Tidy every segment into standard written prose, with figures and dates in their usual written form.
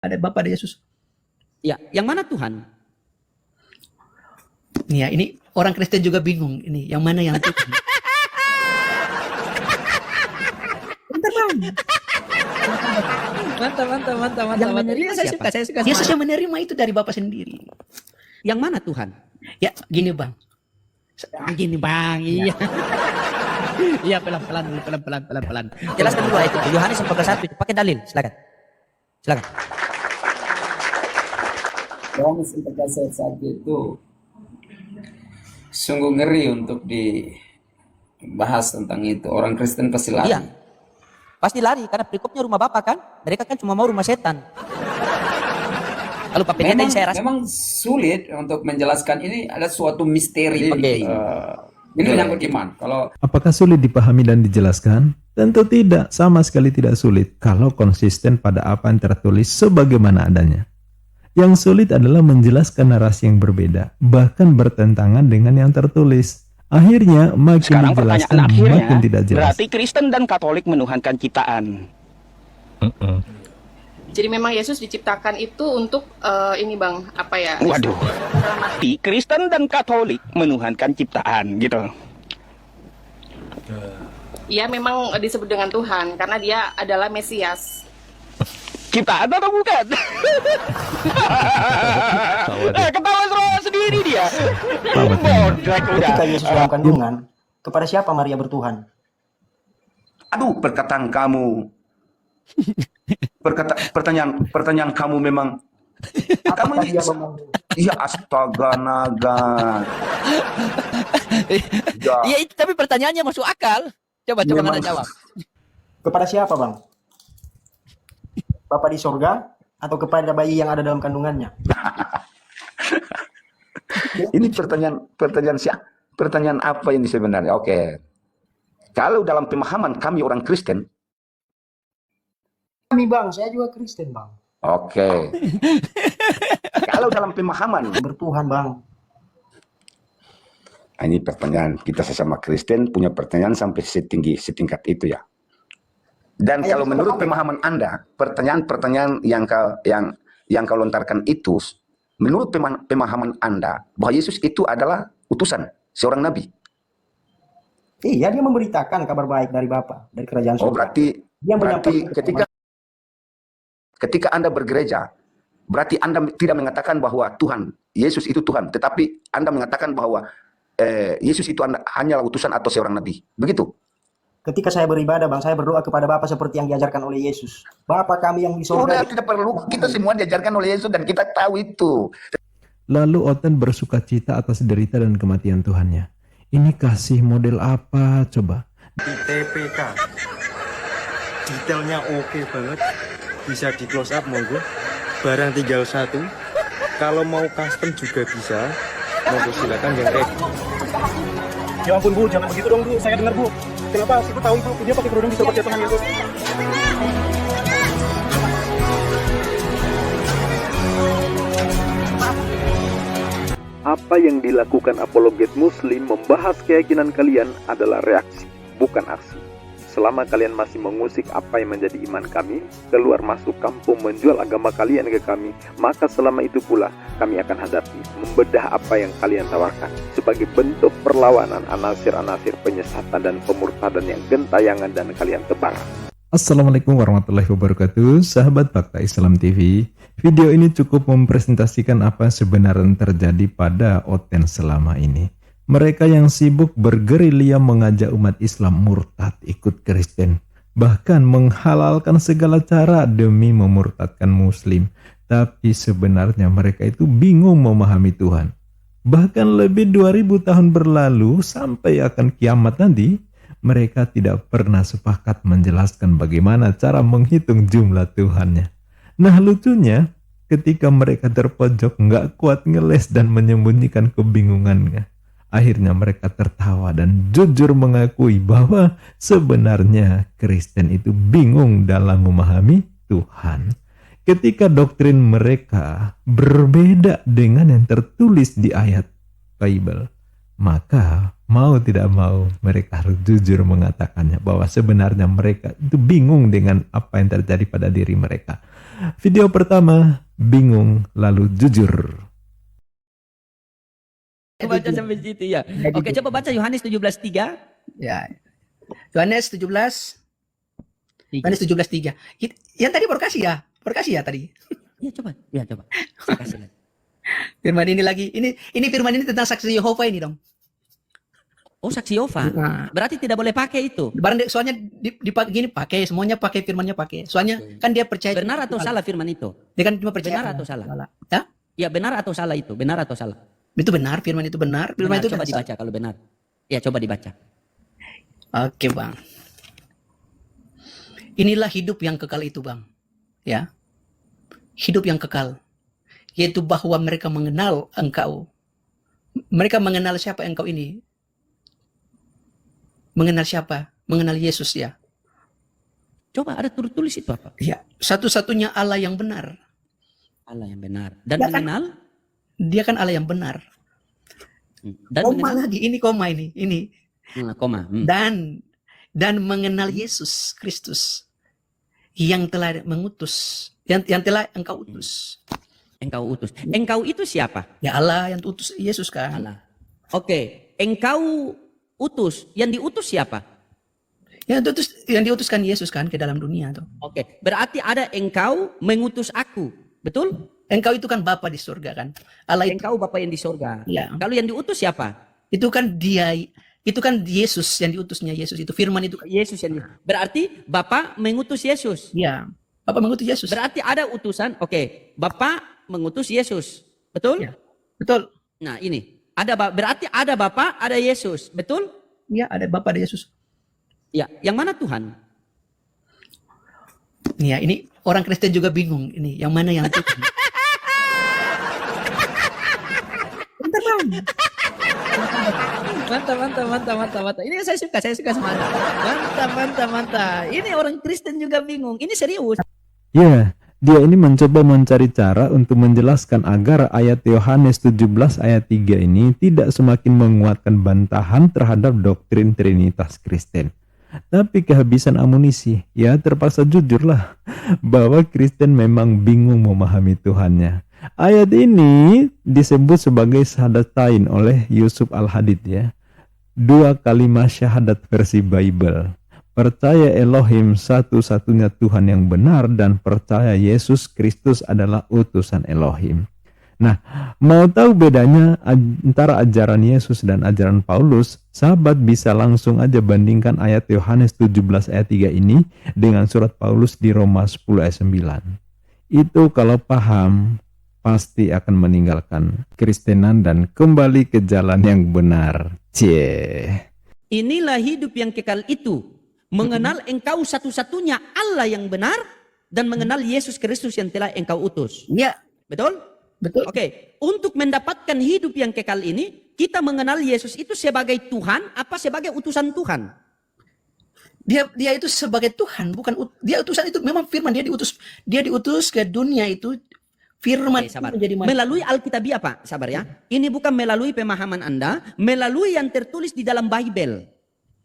ada Bapa, ada Yesus. Ya, yang mana Tuhan? Nih ya, ini orang Kristen juga bingung. Ini yang mana yang Tuhan? Bentar bang. Mantap. Yang menerima Saya siapa? suka. Yesus yang menerima itu dari Bapa sendiri. Yang mana Tuhan? Ya gini bang. Gini bang, iya. Iya pelan-pelan. Jelaskan dulu ayat itu. Yohanes 14:1 itu pakai dalil. Silakan. Yohanes 14:1 itu sungguh ngeri untuk dibahas tentang itu. Orang Kristen pasti lari. Iya. Pasti lari karena perikopnya rumah Bapak kan. Mereka kan cuma mau rumah setan. Lalu Pak Pendeta yang saya rasa Memang sulit untuk menjelaskan ini, ada suatu misteri. Oke. Ini menyangkut iman. Kalau Apakah sulit dipahami dan dijelaskan? Tentu tidak, sama sekali tidak sulit kalau konsisten pada apa yang tertulis sebagaimana adanya. Yang sulit adalah menjelaskan narasi yang berbeda, bahkan bertentangan dengan yang tertulis. Akhirnya makin Sekarang dijelaskan pertanyaan akhirnya, makin tidak jelas. berarti Kristen dan Katolik menuhankan ciptaan. Jadi memang Yesus diciptakan itu untuk ini bang, apa ya? Waduh, berarti Kristen dan Katolik menuhankan ciptaan gitu. Iya memang disebut dengan Tuhan karena dia adalah Mesias. Ciptaan atau bukan? Ketawa sendiri dia. Bodrek udah. Ketika Yesus dalam kandungan, kepada siapa Maria bertuhan? Aduh, perkataan kamu. Pertanyaan kamu memang. Kamu ini. Iya, astaga naga. Iya, tapi pertanyaannya masuk akal. Coba Anda jawab. Kepada siapa bang? Bapa di sorga atau kepada bayi yang ada dalam kandungannya? Ini pertanyaan apa ini sebenarnya? Oke. Kalau dalam pemahaman kami orang Kristen. Kami bang, saya juga Kristen bang. Oke. Kalau dalam pemahaman Bertuhan bang. ini pertanyaan kita sesama Kristen punya pertanyaan sampai setingkat itu ya. Dan kalau menurut pemahaman Anda, pertanyaan yang kau lontarkan itu, menurut pemahaman Anda, bahwa Yesus itu adalah utusan, seorang nabi. Iya, dia memberitakan kabar baik dari Bapa, dari kerajaan surga. Oh, berarti ketika Anda bergereja, berarti Anda tidak mengatakan bahwa Tuhan, Yesus itu Tuhan, tetapi Anda mengatakan bahwa Yesus itu hanyalah utusan atau seorang nabi. Begitu? Ketika saya beribadah bang, saya berdoa kepada Bapa seperti yang diajarkan oleh Yesus. Bapa kami yang di surga. Tidak perlu, kita semua diajarkan oleh Yesus dan kita tahu itu. Lalu Oten bersuka cita atas derita dan kematian Tuhannya. Ini kasih model apa coba? Di TPK detailnya oke banget, bisa di close up monggo. Barang tinggal satu, kalau mau custom juga bisa. Monggo silakan yang kayak. Ya ampun Bu, jangan begitu dong Bu, saya dengar Bu. Kenapa? Siapa tahu itu dia pakai kerudung bisa pakai tangan itu. Apa yang dilakukan apologet muslim membahas keyakinan kalian adalah reaksi, bukan aksi. Selama kalian masih mengusik apa yang menjadi iman kami, keluar masuk kampung menjual agama kalian ke kami, maka selama itu pula kami akan hadapi, membedah apa yang kalian tawarkan, sebagai bentuk perlawanan anasir-anasir penyesatan dan pemurtadan yang gentayangan dan kalian tebar. Assalamualaikum warahmatullahi wabarakatuh, sahabat Fakta Islam TV. Video ini cukup mempresentasikan apa sebenarnya terjadi pada Oten selama ini. Mereka yang sibuk bergerilya mengajak umat Islam murtad ikut Kristen, bahkan menghalalkan segala cara demi memurtadkan Muslim. Tapi sebenarnya mereka itu bingung memahami Tuhan. Bahkan lebih 2000 tahun berlalu sampai akan kiamat nanti, mereka tidak pernah sepakat menjelaskan bagaimana cara menghitung jumlah Tuhannya. Nah lucunya, ketika mereka terpojok nggak kuat ngeles dan menyembunyikan kebingungannya. Akhirnya mereka tertawa dan jujur mengakui bahwa sebenarnya Kristen itu bingung dalam memahami Tuhan. Ketika doktrin mereka berbeda dengan yang tertulis di ayat Bible, maka mau tidak mau mereka harus jujur mengatakannya bahwa sebenarnya mereka itu bingung dengan apa yang terjadi pada diri mereka. Video pertama, bingung lalu jujur. Baca sampai situ ya. Oke, coba baca Yohanes 17:3. Ya. Yohanes 17. Yohanes 17:3. Yang tadi Perkasi ya tadi. Ya coba. Ya coba. Saya kasih lihat. Firman ini lagi. Ini firman ini tentang saksi Yehova ini dong. Oh, saksi Yehova. Nah. Berarti tidak boleh pakai itu. Soalnya gini pakai semuanya pakai firmannya pakai. Soalnya kan dia percaya. Benar atau salah firman itu? Dia kan cuma percaya. Benar atau salah? Ya? Ya, benar atau salah itu? Benar atau salah? Itu benar, firman itu benar. Firman Benar, itu coba dibaca kalau benar. Ya, coba dibaca. Oke, Bang. Inilah hidup yang kekal itu, Bang. Ya. Hidup yang kekal. Yaitu bahwa mereka mengenal engkau. Mereka mengenal siapa engkau ini. Mengenal siapa? Mengenal Yesus ya. Coba ada tulis itu apa? Ya, satu-satunya Allah yang benar. Allah yang benar. Dan Ya kan? mengenal? Dia kan Allah yang benar. Dan Koma mengenal? lagi, ini koma ini. Koma. Dan mengenal Yesus Kristus yang telah mengutus, yang telah engkau utus. Engkau utus. Engkau itu siapa? Ya Allah yang utus Yesus kan. Allah. Oke, engkau utus. Yang diutus siapa? Yang diutuskan Yesus kan ke dalam dunia tuh. Oke, berarti ada engkau mengutus aku. Betul? Engkau itu kan Bapa di surga kan. Allah itu, Engkau Bapa yang di surga. Ya. Kalau yang diutus siapa? itu kan Yesus yang diutusnya Yesus itu. Firman itu. Yesus yang berarti Bapa mengutus Yesus. Ya. Bapa mengutus Yesus. Berarti ada utusan. Oke, Bapa mengutus Yesus. Betul? Ya. Betul. Nah, ini. Berarti ada Bapa, ada Yesus. Betul? Ya, ada Bapa, ada Yesus. Ya, yang mana Tuhan? Ya, ini orang Kristen juga bingung ini, yang mana yang Tuhan? Bentar, Bang. Mantap. Ini saya suka semangat. Mantap. Ini orang Kristen juga bingung. Ini serius. Ya, dia ini mencoba mencari cara untuk menjelaskan agar ayat Yohanes 17 ayat 3 ini tidak semakin menguatkan bantahan terhadap doktrin Trinitas Kristen. Tapi kehabisan amunisi, ya terpaksa jujurlah bahwa Kristen memang bingung memahami Tuhannya. Ayat ini disebut sebagai syahadatain oleh Yusuf Al-Hadid ya. 2 kalimat syahadat versi Bible. Percaya Elohim satu-satunya Tuhan yang benar dan percaya Yesus Kristus adalah utusan Elohim. Nah, mau tahu bedanya antara ajaran Yesus dan ajaran Paulus? Sahabat bisa langsung aja bandingkan ayat Yohanes 17 ayat 3 ini dengan surat Paulus di Roma 10 ayat 9. Itu kalau paham, pasti akan meninggalkan Kristenan dan kembali ke jalan yang benar. Cie. Inilah hidup yang kekal itu. Mengenal engkau satu-satunya Allah yang benar dan mengenal Yesus Kristus yang telah engkau utus. Ya, Betul? betul. Oke, untuk mendapatkan hidup yang kekal ini, kita mengenal Yesus itu sebagai Tuhan apa sebagai utusan Tuhan? Dia itu sebagai Tuhan, bukan dia utusan itu memang firman dia diutus ke dunia itu firman Oke, sabar. itu menjadi manusia. Melalui Alkitabiah Pak, sabar ya. Ini bukan melalui pemahaman Anda, melalui yang tertulis di dalam Bible.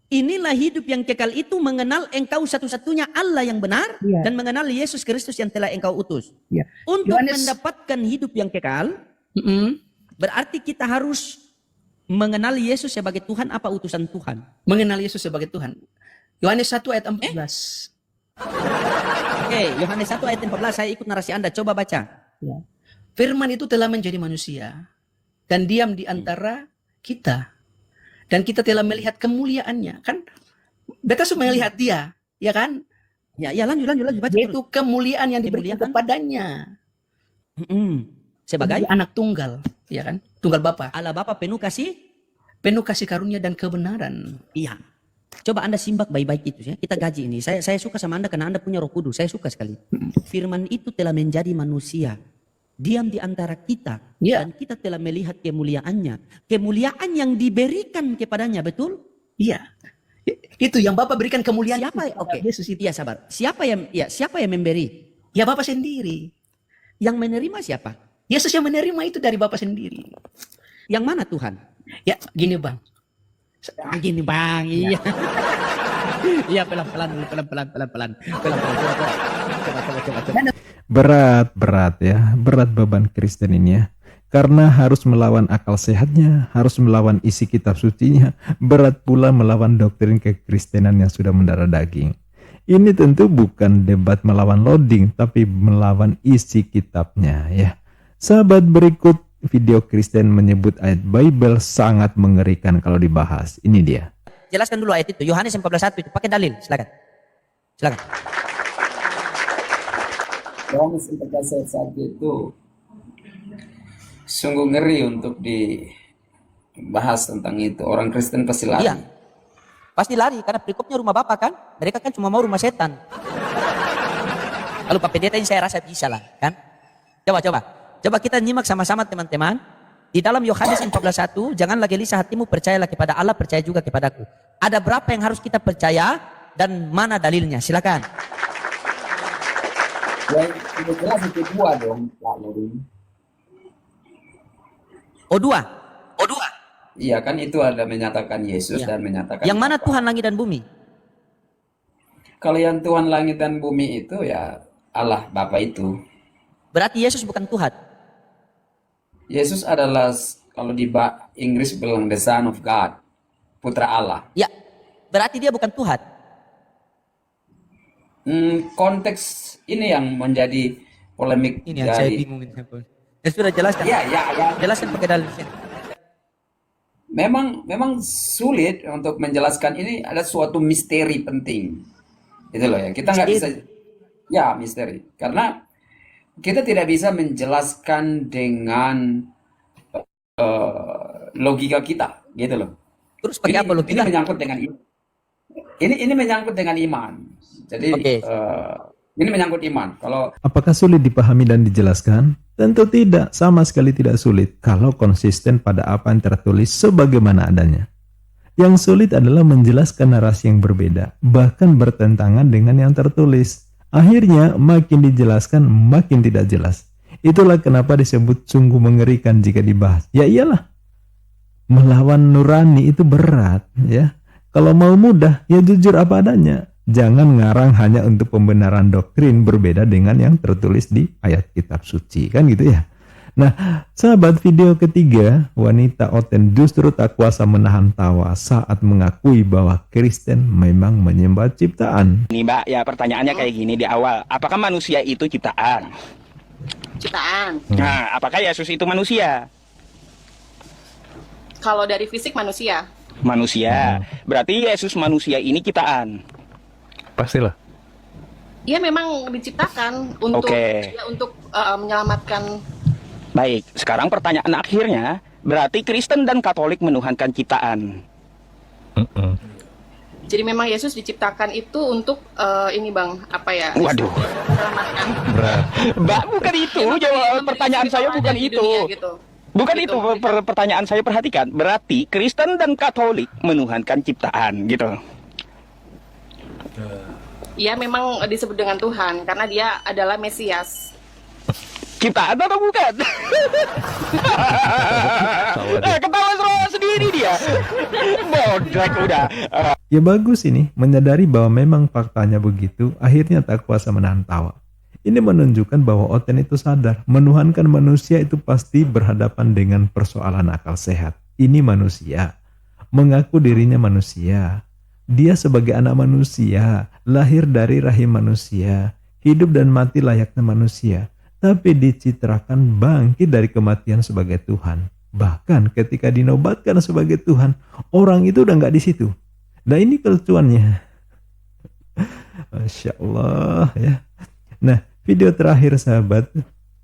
Inilah hidup yang kekal itu mengenal engkau satu-satunya Allah yang benar Ya. dan mengenal Yesus Kristus yang telah engkau utus. Ya. Untuk Yohanes- mendapatkan hidup yang kekal, Mm-mm. berarti kita harus mengenal Yesus sebagai Tuhan apa utusan Tuhan. Mengenal Yesus sebagai Tuhan. Yohanes 1 ayat 14. Oke, Yohanes 1 ayat 14 saya ikut narasi Anda, coba baca. Ya. Firman itu telah menjadi manusia dan diam di antara kita. Dan kita telah melihat kemuliaannya. Kan beta semua melihat dia, ya kan? Ya, lanjut baca. Yaitu kemuliaan yang diberikan Kemuliaan? kepadanya. Sebagai Sebagai anak tunggal, ya kan? Tunggal Bapa. Allah Bapa penuh kasih. Penuh kasih karunia dan kebenaran. Iya. Coba Anda simak baik-baik itu ya. Kita gaji ini. Saya suka sama Anda karena Anda punya Roh Kudus. Saya suka sekali. Firman itu telah menjadi manusia. Diam di antara kita. Ya. Dan kita telah melihat kemuliaannya. Kemuliaan yang diberikan kepadanya, betul? Iya. Itu yang Bapa berikan kemuliaan. Siapa? kepada Oke. Yesus itu. Iya, sabar. Siapa yang memberi? Ya Bapa sendiri. Yang menerima siapa? Yesus yang menerima itu dari Bapa sendiri. Yang mana Tuhan? Ya, gini Bang. Gini Bang, iya. Iya, pelan-pelan. Coba. Berat ya, berat beban Kristen ini ya. Karena harus melawan akal sehatnya, harus melawan isi kitab sucinya, berat pula melawan doktrin kekristenan yang sudah mendarah daging. Ini tentu bukan debat melawan loading, tapi melawan isi kitabnya ya. Sahabat, berikut video Kristen menyebut ayat Bible sangat mengerikan kalau dibahas. Ini dia. Jelaskan dulu ayat itu, Yohanes 14:1 itu, pakai dalil, silakan. Silakan. Yohanes 14:1 itu sungguh ngeri untuk dibahas tentang itu. Orang Kristen pasti lari. Iya. Pasti lari karena perikopnya rumah Bapak kan. Mereka kan cuma mau rumah setan. Lalu Pak Pendeta ini saya rasa bisa lah kan. Coba kita nyimak sama-sama teman-teman. Di dalam Yohanes 14:1, janganlah gelisah hatimu, percayalah kepada Allah, percaya juga kepadaku. Ada berapa yang harus kita percaya dan mana dalilnya? Silakan. Yang jelas itu dua dong, Pak Lorin. O2. Iya kan, itu ada menyatakan Yesus Iya. dan menyatakan Yang mana Bapa. Tuhan langit dan bumi? Kalau yang Tuhan langit dan bumi itu ya Allah Bapa itu. Berarti Yesus bukan Tuhan. Yesus adalah, kalau di Inggris bilang the Son of God, putra Allah. Ya. Berarti dia bukan Tuhan. Konteks ini yang menjadi polemik. Ini yang saya bingung. Ya sudah jelaskan. Ya. Jelaskan pakai dalil. Memang sulit untuk menjelaskan ini, ada suatu misteri penting. Itu loh ya. Kita nggak bisa, ya misteri. Karena kita tidak bisa menjelaskan dengan logika kita, gitu loh. Terus pakai apa logika? Ini menyangkut dengan ini menyangkut dengan iman. Jadi ini menyangkut iman. Kalau Apakah sulit dipahami dan dijelaskan? Tentu tidak, sama sekali tidak sulit kalau konsisten pada apa yang tertulis sebagaimana adanya. Yang sulit adalah menjelaskan narasi yang berbeda, bahkan bertentangan dengan yang tertulis. Akhirnya makin dijelaskan makin tidak jelas. Itulah kenapa disebut sungguh mengerikan jika dibahas. Ya iyalah, melawan nurani itu berat ya. Kalau mau mudah, ya jujur apa adanya. Jangan ngarang hanya untuk pembenaran doktrin berbeda dengan yang tertulis di ayat kitab suci, kan gitu ya. Nah, sahabat, video ketiga, wanita Oten justru tak kuasa menahan tawa saat mengakui bahwa Kristen memang menyembah ciptaan. Nih Mbak, ya pertanyaannya kayak gini di awal. Apakah manusia itu ciptaan? Ciptaan. Nah, apakah Yesus itu manusia? Kalau dari fisik manusia. Manusia. Berarti Yesus manusia ini ciptaan. Pastilah. Dia memang diciptakan untuk Oke. untuk menyelamatkan. Baik, sekarang pertanyaan akhirnya, berarti Kristen dan Katolik menuhankan ciptaan. Jadi memang Yesus diciptakan itu untuk ini Bang, apa ya? Waduh. Menyelamatkan. Mbak, bukan itu. Jawab pertanyaan saya bukan Di itu. dunia, gitu. Bukan Gitu. itu pertanyaan saya, perhatikan. Berarti Kristen dan Katolik menuhankan ciptaan gitu. Iya memang disebut dengan Tuhan karena dia adalah Mesias. Ciptaan atau bukan? Ketawa sendiri dia. Bodrek udah. Ya bagus ini, menyadari bahwa memang faktanya begitu, akhirnya tak kuasa menahan tawa. Ini menunjukkan bahwa Oten itu sadar, menuhankan manusia itu pasti berhadapan dengan persoalan akal sehat. Ini manusia, mengaku dirinya manusia. Dia sebagai anak manusia, lahir dari rahim manusia, hidup dan mati layaknya manusia, tapi dicitrakan bangkit dari kematian sebagai Tuhan. Bahkan ketika dinobatkan sebagai Tuhan, orang itu udah nggak di situ. Nah ini kelucuannya. Masya Allah ya. Nah, video terakhir sahabat,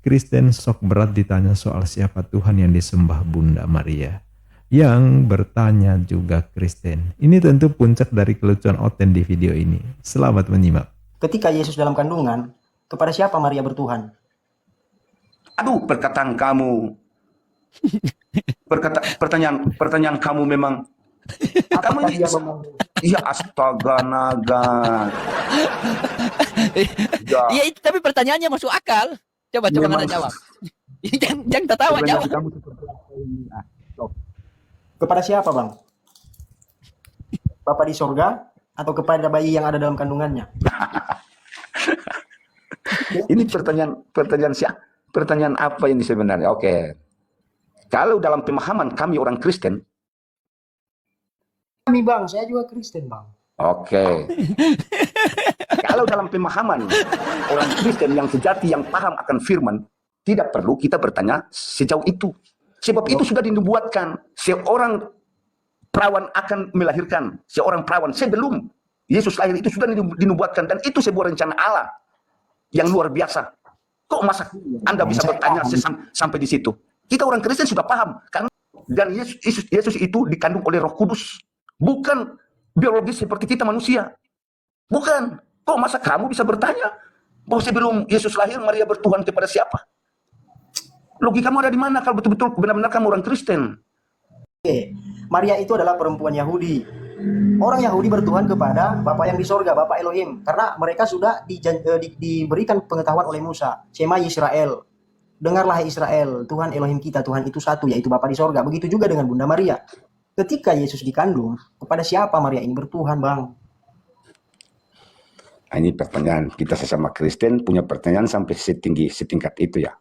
Kristen sok berat ditanya soal siapa Tuhan yang disembah Bunda Maria. Yang bertanya juga Kristen. Ini tentu puncak dari kelucuan Oten di video ini. Selamat menyimak. Ketika Yesus dalam kandungan, kepada siapa Maria bertuhan? Aduh, perkataan kamu. Pertanyaan kamu memang. Kamu ini. Iya, astaga naga. Iya, itu tapi pertanyaannya masuk akal. Coba Anda jawab. Jangan tertawa, jawab. Kepada siapa, Bang? Bapa di sorga atau kepada bayi yang ada dalam kandungannya? Ini pertanyaan apa ini sebenarnya? Oke. Kalau dalam pemahaman kami orang Kristen, Kami bang, saya juga Kristen bang. oke. Kalau dalam pemahaman orang Kristen yang sejati, yang paham akan firman, tidak perlu kita bertanya sejauh itu. Sebab itu sudah dinubuatkan. Seorang perawan akan melahirkan. Seorang perawan sebelum Yesus lahir itu sudah dinubuatkan. Dan itu sebuah rencana Allah yang luar biasa. Kok masa Anda bisa bertanya sampai di situ? Kita orang Kristen sudah paham. Dan Yesus itu dikandung oleh Roh Kudus. Bukan biologis seperti kita manusia. Bukan. Kok masa kamu bisa bertanya bahwa sebelum Yesus lahir Maria bertuhan kepada siapa? Logikamu ada di mana kalau betul-betul benar-benar kamu orang Kristen? Oke, Maria itu adalah perempuan Yahudi. Orang Yahudi bertuhan kepada Bapa yang di sorga, Bapa Elohim. Karena mereka sudah diberikan pengetahuan oleh Musa. Shema Yisrael. Dengarlah Israel, Tuhan Elohim kita, Tuhan itu satu, yaitu Bapa di sorga. Begitu juga dengan Bunda Maria. Ketika Yesus dikandung, kepada siapa Maria ini bertuhan, Bang? Ini pertanyaan, kita sesama Kristen punya pertanyaan sampai setingkat itu ya.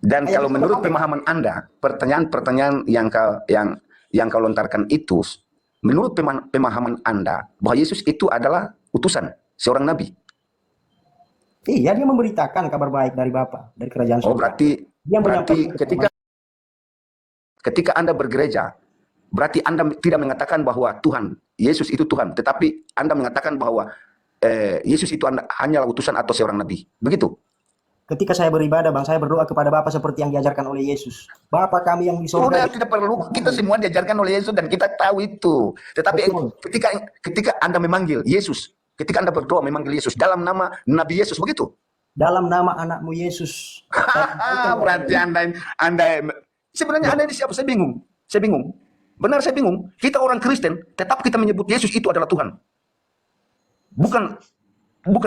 Dan kalau menurut pemahaman Anda, pertanyaan-pertanyaan yang kau lontarkan itu, menurut pemahaman Anda, bahwa Yesus itu adalah utusan, seorang nabi. Iya, dia memberitakan kabar baik dari Bapa, dari kerajaan surga. Oh, berarti ketika Anda bergereja, berarti Anda tidak mengatakan bahwa Tuhan, Yesus itu Tuhan, tetapi Anda mengatakan bahwa Yesus itu hanyalah utusan atau seorang nabi. Begitu? Ketika saya beribadah, Bang, saya berdoa kepada Bapa seperti yang diajarkan oleh Yesus. Bapa kami yang di surga. Tidak perlu, kita semua diajarkan oleh Yesus dan kita tahu itu. Tetapi ketika Anda memanggil Yesus, ketika Anda berdoa memanggil Yesus dalam nama Nabi Yesus, begitu? Dalam nama anakmu Yesus. Berarti Anda sebenarnya Anda ini siapa? Saya bingung. Benar, saya bingung. Kita orang Kristen, tetap kita menyebut Yesus itu adalah Tuhan. Bukan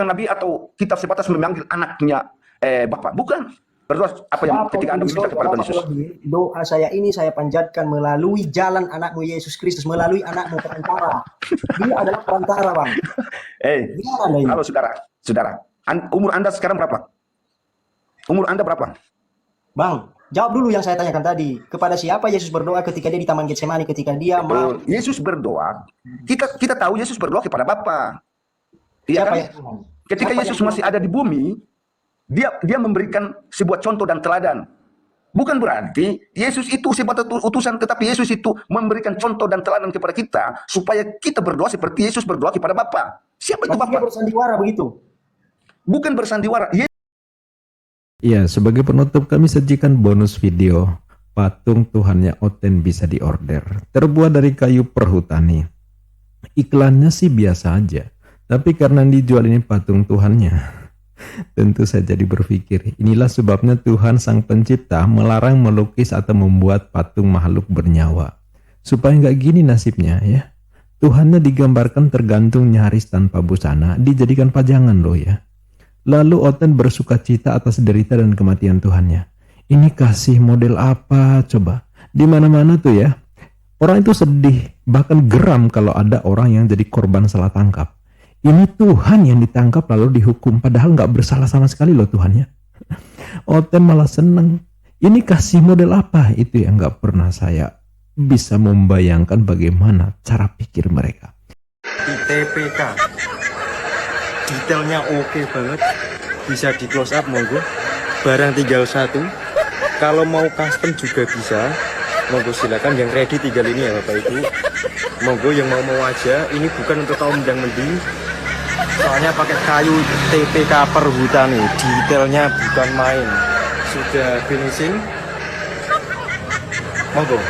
Nabi atau kita sebatas memanggil anaknya Bapak. Bukan. Berdoa apa yang ketika Anda berdoa kepada Yesus. Doa saya ini saya panjatkan melalui jalan anakmu Yesus Kristus, melalui anakmu perantara. Dia adalah perantara, Bang. Halo saudara. Umur Anda sekarang berapa? Umur Anda berapa? Bang, jawab dulu yang saya tanyakan tadi. Kepada siapa Yesus berdoa ketika dia di Taman Getsemani, ketika dia mau... Yesus berdoa, kita tahu Yesus berdoa kepada Bapa. Iya kan? Ketika Yesus masih ada di bumi, dia memberikan sebuah contoh dan teladan. Bukan berarti Yesus itu sebatas utusan, tetapi Yesus itu memberikan contoh dan teladan kepada kita supaya kita berdoa seperti Yesus berdoa kepada Bapa. Siapa itu Bapa? Dia bersandiwara begitu. Bukan bersandiwara. Ya, sebagai penutup kami sajikan bonus video patung Tuhannya Oten bisa diorder. Terbuat dari kayu perhutani. Iklannya sih biasa aja, tapi karena dijual ini patung Tuhannya, tentu saya jadi berpikir, inilah sebabnya Tuhan Sang Pencipta melarang melukis atau membuat patung makhluk bernyawa. Supaya nggak gini nasibnya ya. Tuhannya digambarkan tergantung nyaris tanpa busana, dijadikan pajangan loh ya. Lalu Oten bersuka cita atas derita dan kematian Tuhannya. Ini kasih model apa coba? Di mana-mana tuh ya. Orang itu sedih, bahkan geram kalau ada orang yang jadi korban salah tangkap. Ini Tuhan yang ditangkap lalu dihukum, padahal nggak bersalah sama sekali loh Tuhannya. Oten malah seneng. Ini kasih model apa? Itu yang nggak pernah saya bisa membayangkan bagaimana cara pikir mereka. ITPK detailnya oke banget, bisa di close up monggo, barang tinggal satu, kalau mau custom juga bisa, monggo silakan, yang ready tinggal ini ya Bapak Ibu, monggo yang mau aja. Ini bukan untuk kaum mendang-mending, soalnya pakai kayu TPK perhutani, detailnya bukan main. Sudah finishing, monggo.